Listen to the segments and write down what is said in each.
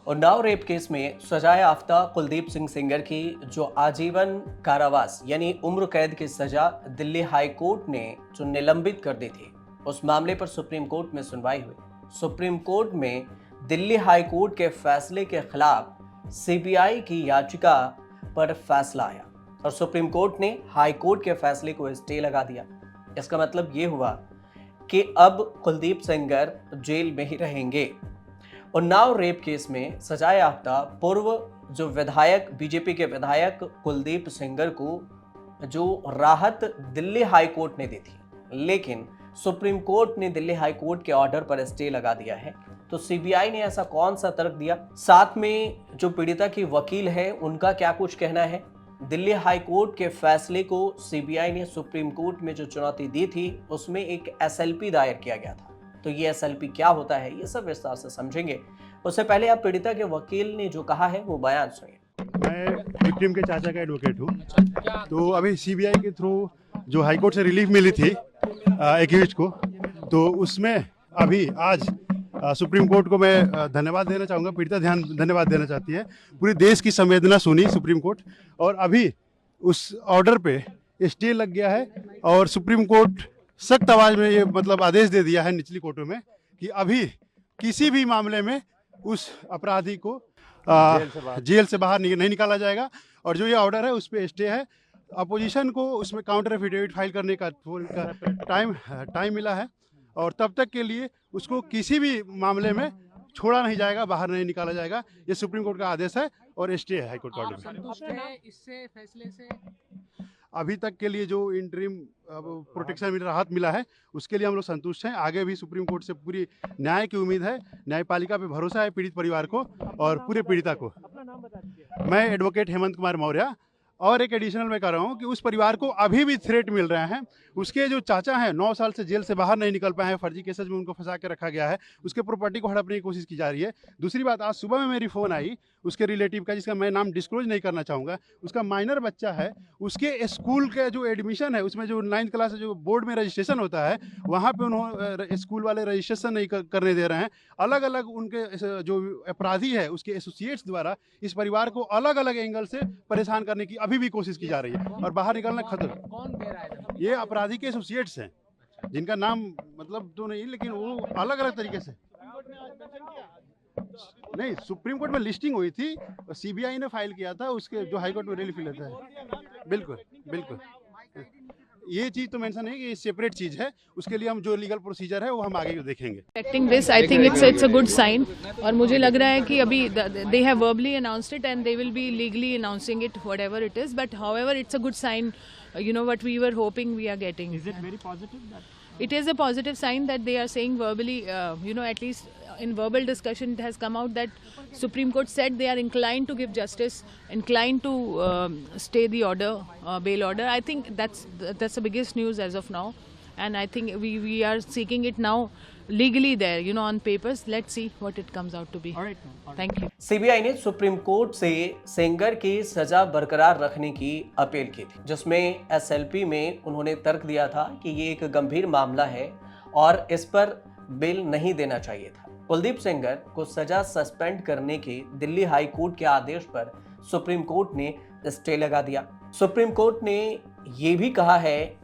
Unnao rape case में सजा याफ्ता कुलदीप सिंह सेंगर की जो आजीवन कारावास यानी उम्र कैद की सजा दिल्ली हाई कोर्ट ने जो निलंबित कर दी थी, उस मामले पर सुप्रीम कोर्ट में सुनवाई हुई। सुप्रीम कोर्ट में दिल्ली हाई कोर्ट के फैसले के खिलाफ सीबीआई की याचिका पर फैसला आया और सुप्रीम कोर्ट ने हाई कोर्ट के फैसले को स्टे लगा दिया। इसका मतलब ये हुआ कि अब कुलदीप सेंगर जेल में ही रहेंगे। उन्नाव रेप केस में सजा याफ्ता पूर्व जो विधायक बीजेपी के विधायक कुलदीप सेंगर को जो राहत दिल्ली हाई कोर्ट ने दी थी, लेकिन सुप्रीम कोर्ट ने दिल्ली हाई कोर्ट के ऑर्डर पर स्टे लगा दिया है। तो सीबीआई ने ऐसा कौन सा तर्क दिया, साथ में जो पीड़िता की वकील है उनका क्या कुछ कहना है। दिल्ली हाई कोर्ट के फैसले को सीबीआई ने सुप्रीम कोर्ट में जो चुनौती दी थी उसमें एक एसएलपी दायर किया गया था। तो ये एसएलपी क्या होता है, ये सब विस्तार से समझेंगे। उससे पहले आप पीड़िता के वकील ने जो कहा है वो बयान सुनिए। मैं विक्टिम के चाचा का एडवोकेट हूँ। तो अभी सीबीआई के थ्रू जो हाईकोर्ट से रिलीफ मिली थी एक्यूज्ड को, तो उसमें अभी आज सुप्रीम कोर्ट को मैं धन्यवाद देना चाहूँगा। पीड़िता धन्यवाद देना चाहती है। पूरे देश की संवेदना सुनी सुप्रीम कोर्ट और अभी उस ऑर्डर पे स्टे लग गया है और सुप्रीम कोर्ट सख्त आवाज में ये मतलब आदेश दे दिया है निचली कोर्टों में कि अभी किसी भी मामले में उस अपराधी को जेल से बाहर नहीं निकाला जाएगा। और जो ये ऑर्डर है उस पर स्टे है। अपोजिशन को उसमें काउंटर एफिडेविट फाइल करने का टाइम मिला है और तब तक के लिए उसको किसी भी मामले में छोड़ा नहीं जाएगा, बाहर नहीं निकाला जाएगा। ये सुप्रीम कोर्ट का आदेश है और स्टे है हाईकोर्ट का ऑर्डर। संतुष्ट हैं इससे फैसले से? अभी तक के लिए जो इंटरिम प्रोटेक्शन में राहत मिला है उसके लिए हम लोग संतुष्ट हैं। आगे भी सुप्रीम कोर्ट से पूरी न्याय की उम्मीद है। न्यायपालिका पे भरोसा है पीड़ित परिवार को और पूरे पीड़िता को। मैं एडवोकेट हेमंत कुमार मौर्य। और एक एडिशनल मैं कह रहा हूँ कि उस परिवार को अभी भी थ्रेट मिल रहे हैं। उसके जो चाचा हैं 9 साल से जेल से बाहर नहीं निकल पाए हैं, फर्जी केसेज में उनको फंसा के रखा गया है। उसके प्रॉपर्टी को हड़पने की कोशिश की जा रही है। दूसरी बात, आज सुबह में मेरी फ़ोन आई उसके रिलेटिव का, जिसका मैं नाम डिस्क्लोज नहीं करना चाहूँगा। उसका माइनर बच्चा है, उसके स्कूल का जो एडमिशन है उसमें जो 9th क्लास जो बोर्ड में रजिस्ट्रेशन होता है वहाँ पर उन्होंने स्कूल वाले रजिस्ट्रेशन नहीं करने दे रहे हैं। अलग अलग उनके जो अपराधी है उसके एसोसिएट्स द्वारा इस परिवार को अलग अलग एंगल से परेशान करने की अभी भी कोशिश की जा रही है और बाहर निकलना खतरा। कौन दे रहा है? ये अपराधी के एसोसिएट्स हैं जिनका नाम मतलब तो नहीं, लेकिन वो अलग अलग तरीके से नहीं। सुप्रीम कोर्ट में लिस्टिंग हुई थी, सीबीआई ने फाइल किया था, उसके जो हाई कोर्ट में रिलीफ लेता है। बिल्कुल बिल्कुल, ये चीज तो मेंशन है कि ये सेपरेट चीज है। उसके लिए हम जो लीगल प्रोसीजर है वो हम आगे देखेंगे। Expecting this, I think it's a good sign. और मुझे लग रहा है कि अभी they have verbally announced it and they will be legally announcing it, whatever it is. But however, it's a good sign. What we were hoping we are getting. Is it very positive? It is a positive sign that they are saying verbally. At least in verbal discussion, it has come out that Supreme Court said they are inclined to give justice, inclined to stay the order, bail order. I think that's the biggest news as of now, and I think we are seeking it now legally there, on papers. Let's see what it comes out to be. All right, ma'am. Thank you. CBI ने supreme court से सेंगर की सजा बरकरार रखने की appeal की थी, जिसमें एसएलपी में उन्होंने तर्क दिया था कि ये एक गंभीर मामला है और इस पर बेल नहीं देना चाहिए था। कुलदीप सेंगर को सजा सस्पेंड करने के दिल्ली हाई कोर्ट के आदेश पर सुप्रीम कोर्ट ने स्टे लगा दिया। सुप्रीम कोर्ट ने ये भी कहा है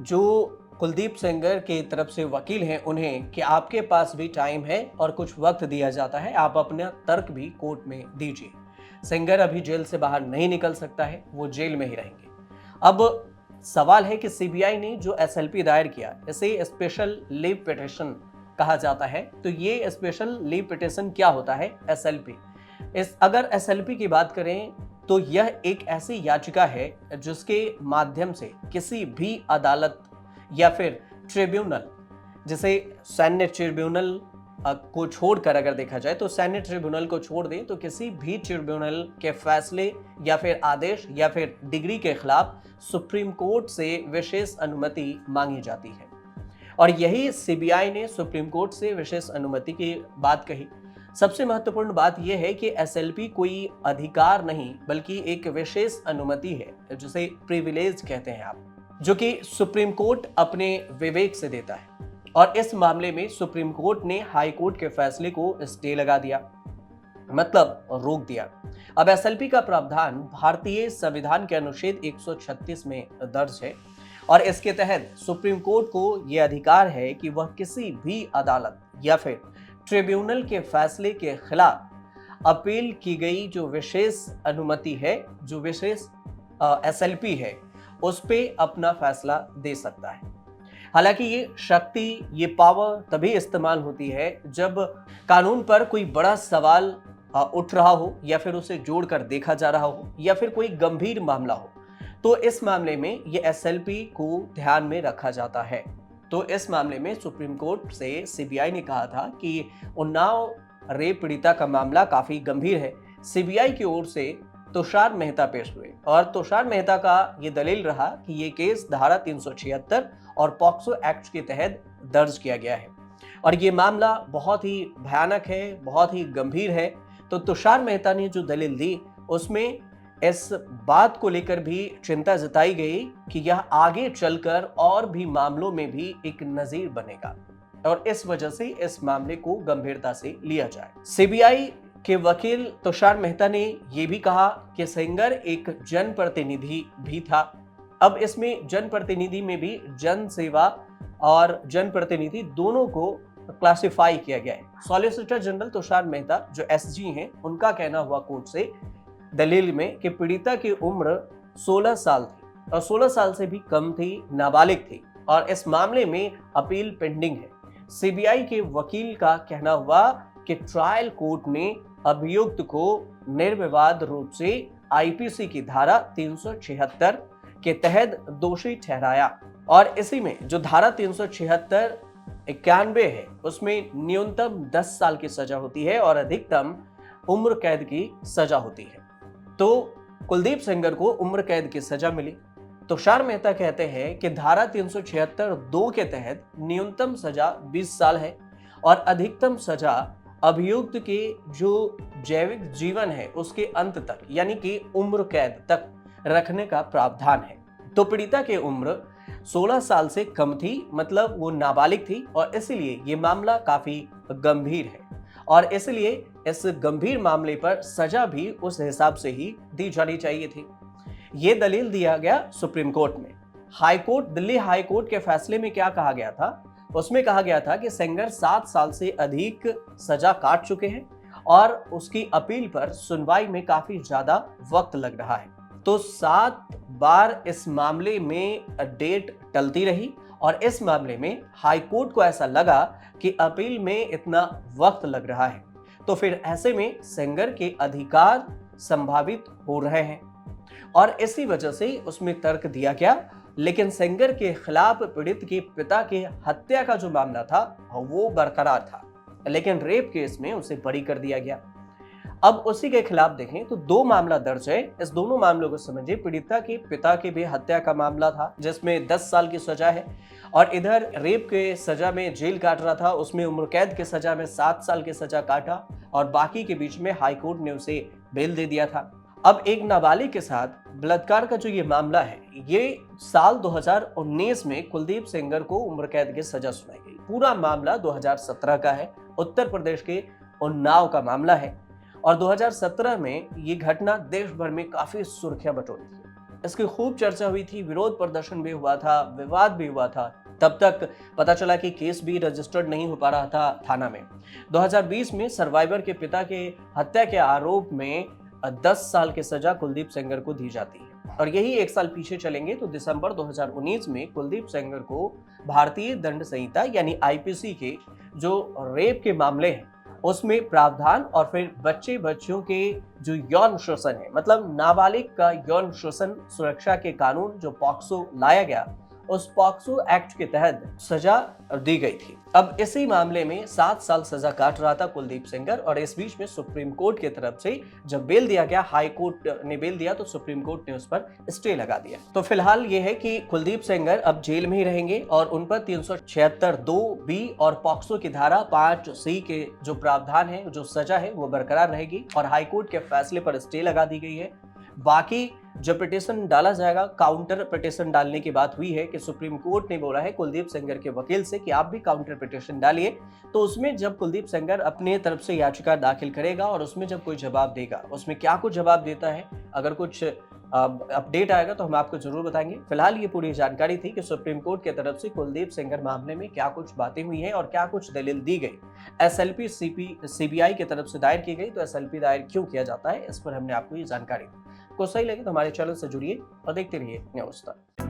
जो कुलदीप सेंगर के तरफ से वकील हैं उन्हें कि आपके पास भी टाइम है और कुछ वक्त दिया जाता है, आप अपना तर्क भी कोर्ट में दीजिए। सेंगर अभी जेल से बाहर नहीं निकल सकता है, वो जेल में ही रहेंगे। अब सवाल है कि सीबीआई ने जो एसएलपी दायर किया, इसे स्पेशल लीव पिटिशन कहा जाता है। तो ये स्पेशल लीव पिटिशन क्या होता है? एसएलपी। अगर एसएलपी की बात करें तो यह एक ऐसी याचिका है जिसके माध्यम से किसी भी अदालत या फिर ट्रिब्यूनल, जिसे सैन्य ट्रिब्यूनल को छोड़कर अगर देखा जाए तो सैन्य ट्रिब्यूनल को छोड़ दें तो किसी भी ट्रिब्यूनल के फैसले या फिर आदेश या फिर डिग्री के खिलाफ सुप्रीम कोर्ट से विशेष अनुमति मांगी जाती है। और यही सीबीआई ने सुप्रीम कोर्ट से विशेष अनुमति की बात कही। सबसे महत्वपूर्ण बात यह है कि एसएलपी कोई अधिकार नहीं बल्कि एक विशेष अनुमति है, जिसे प्रिविलेज कहते हैं आप, जो कि सुप्रीम कोर्ट अपने विवेक से देता है। और इस मामले में सुप्रीम कोर्ट ने हाई कोर्ट के फैसले को स्टे लगा दिया। मतलब रोक दिया। अब एसएलपी का प्रावधान भारतीय संविधान के अनुच्छेद 136 में दर्ज है और इसके तहत सुप्रीम कोर्ट को यह अधिकार है कि वह किसी भी अदालत या फिर ट्रिब्यूनल के फैसले के खिलाफ अपील की गई जो विशेष अनुमति है, जो विशेष एसएलपी है, उस पे अपना फैसला दे सकता है। हालांकि ये शक्ति, ये पावर तभी इस्तेमाल होती है जब कानून पर कोई बड़ा सवाल उठ रहा हो या फिर उसे जोड़कर देखा जा रहा हो या फिर कोई गंभीर मामला हो, तो इस मामले में ये एसएलपी को ध्यान में रखा जाता है। तो इस मामले में सुप्रीम कोर्ट से सीबीआई ने कहा था कि उन्नाव रेप पीड़िता का मामला काफी गंभीर है। सीबीआई की ओर से तुषार मेहता पेश हुए और तुषार मेहता का ये दलील रहा कि ये केस धारा 376 और पॉक्सो एक्ट के तहत दर्ज किया गया है और ये मामला बहुत ही भयानक है, बहुत ही गंभीर है। तो तुषार मेहता ने जो दलील दी उसमें इस बात को लेकर भी चिंता जताई गई कि यह आगे चलकर और भी मामलों में भी एक नजीर बनेगा और इस वजह से इस मामले को गंभीरता से लिया जाए। सीबीआई के वकील तुषार मेहता ने यह भी कहा कि सेंगर एक जनप्रतिनिधि भी था। अब इसमें जनप्रतिनिधि में भी जन सेवा और जनप्रतिनिधि दोनों को क्लासिफाई किया गया है। सॉलिसिटर जनरल तुषार मेहता जो एसजी हैं, उनका कहना हुआ कोर्ट से दलील में कि पीड़िता की उम्र 16 साल थी और 16 साल से भी कम थी, नाबालिग थी और इस मामले में अपील पेंडिंग है। सीबीआई के वकील का कहना हुआ कि ट्रायल कोर्ट ने अभियुक्त को निर्विवाद रूप से आईपीसी की धारा 376 के तहत दोषी ठहराया और इसी में जो धारा 376 91 है उसमें न्यूनतम 10 साल की सजा होती है और अधिकतम उम्र कैद की सजा होती है। तो कुलदीप सेंगर को उम्र कैद की सजा मिली। तुषार मेहता कहते हैं कि धारा 376(2) के तहत न्यूनतम सजा 20 साल है और अधिकतम सजा अभियुक्त के जो जैविक जीवन है उसके अंत तक यानी कि उम्र कैद तक रखने का प्रावधान है। तो पीड़िता की उम्र 16 साल से कम थी, मतलब वो नाबालिग थी और इसलिए ये मामला काफी गंभीर है और इसलिए इस गंभीर मामले पर सजा भी उस हिसाब से ही दी जानी चाहिए थी। ये दलील दिया गया सुप्रीम कोर्ट में। High court, Delhi high court के फैसले में क्या कहा गया था? उसमें कहा गया था कि सेंगर 7 साल से अधिक सजा काट चुके हैं और उसकी अपील पर सुनवाई में काफी ज्यादा वक्त लग रहा है। तो 7 बार इस मामले में डेट टलती रही और इस मामले में हाई कोर्ट को ऐसा लगा कि अपील में इतना वक्त लग रहा है, तो फिर ऐसे में सेंगर के अधिकार संभावित हो रहे हैं और इसी वजह से उसमें तर्क दिया गया। लेकिन सेंगर के खिलाफ पीड़ित के पिता के हत्या का जो मामला था वो बरकरार था, लेकिन रेप केस में उसे बरी कर दिया गया। अब उसी के खिलाफ देखें तो 2 मामला दर्ज है। इस दोनों मामलों को समझिए। पीड़िता के पिता के भी हत्या का मामला था जिसमें 10 साल की सजा है और इधर रेप के सजा में जेल काट रहा था, उसमें उम्र कैद के सजा में 7 साल की सजा काटा और बाकी के बीच में हाई कोर्ट ने उसे बेल दे दिया था। अब एक नाबालिग के साथ बलात्कार का जो ये मामला है, ये साल 2019 में कुलदीप सेंगर को उम्र कैद की सजा सुनाई गई। पूरा मामला 2017 का है, उत्तर प्रदेश के उन्नाव का मामला है और 2017 में ये घटना देश भर में काफी सुर्खियां बटोरी थी। इसकी खूब चर्चा हुई थी, विरोध प्रदर्शन भी हुआ था, विवाद भी हुआ था। तब तक पता चला कि केस भी रजिस्टर्ड नहीं हो पा रहा था थाना में। 2020 में सर्वाइवर के पिता के हत्या के आरोप में 10 साल की सजा कुलदीप सेंगर को दी जाती है और यही 1 साल पीछे चलेंगे तो दिसंबर 2019 में कुलदीप सेंगर को भारतीय दंड संहिता यानी आईपीसी के जो रेप के मामले हैं उसमें प्रावधान और फिर बच्चों के जो यौन शोषण है, मतलब नाबालिग का यौन शोषण सुरक्षा के कानून जो पॉक्सो लाया गया, उस पॉक्सो एक्ट के तहत सजा दी गई थी। अब इसी मामले में 7 साल सजा काट रहा था कुलदीप सेंगर और इस बीच में सुप्रीम कोर्ट की तरफ से जब बेल दिया गया, हाई कोर्ट ने बेल दिया तो सुप्रीम कोर्ट ने उस पर स्टे लगा दिया। तो फिलहाल ये है कि कुलदीप सेंगर अब जेल में ही रहेंगे और उन पर 376(2)(b) और पॉक्सो की धारा 5(c) के जो प्रावधान है, जो सजा है वो बरकरार रहेगी और हाई कोर्ट के फैसले पर स्टे लगा दी गई है। बाकी जब पिटीशन डाला जाएगा, काउंटर पिटीशन डालने की बात हुई है कि सुप्रीम कोर्ट ने बोला है कुलदीप सेंगर के वकील से कि आप भी काउंटर पिटीशन डालिए। तो उसमें जब कुलदीप सेंगर अपने तरफ से याचिका दाखिल करेगा और उसमें जब कोई जवाब देगा, उसमें क्या कुछ जवाब देता है, अगर कुछ अपडेट आएगा तो हम आपको जरूर बताएंगे। फिलहाल ये पूरी जानकारी थी कि सुप्रीम कोर्ट की तरफ से कुलदीप सेंगर मामले में क्या कुछ बातें हुई हैं और क्या कुछ दलील दी गई, एसएलपी सीबीआई की तरफ से दायर की गई, तो एसएलपी दायर क्यों किया जाता है, इस पर हमने आपको ये जानकारी दी। को सही लगे तो हमारे चैनल से जुड़िए और देखते रहिए न्यूज़ तक।